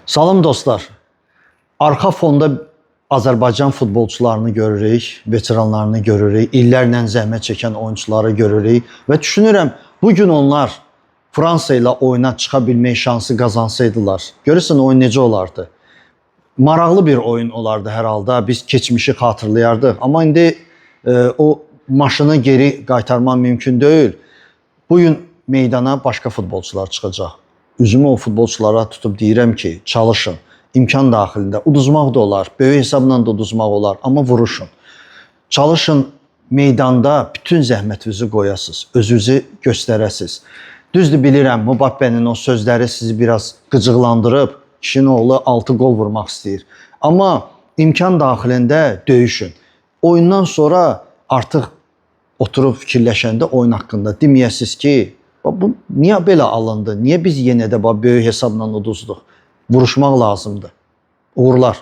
Salam dostlar. Arxa fonda Azərbaycan futbolçularını görürük, veteranlarını görürük, illərlə zəhmət çəkən oyuncuları görürük və düşünürəm bu gün onlar Fransa ilə oyuna çıxa bilmək şansı qazansaydılar, görürsən oyun necə olardı? Maraqlı bir oyun olardı hər halda. Biz keçmişi xatırlayardıq, amma indi o maşını geri qaytarmaq mümkün deyil. Bu gün meydana başqa futbolçular çıxacaq. Üzümü o futbolçulara tutub deyirəm ki, çalışın. İmkan daxilində uduzmaq da olar, böyük hesabla da uduzmaq olar, amma vuruşun. Çalışın meydanda bütün zəhmətinizi qoyasınız, özünüzü göstərəsiniz. Düzdür bilirəm, Mbappe'nin o sözləri sizi biraz qıcıqlandırıb, kişinin oğlu 6 gol vurmaq istəyir. Amma imkan daxilində döyüşün. Oyundan sonra artıq oturub fikirləşəndə oyun haqqında deməyəsiniz ki, bu niyə belə alındı? Niyə biz yenə də böyük hesabla uduzduq? Vuruşmaq lazımdır. Uğurlar.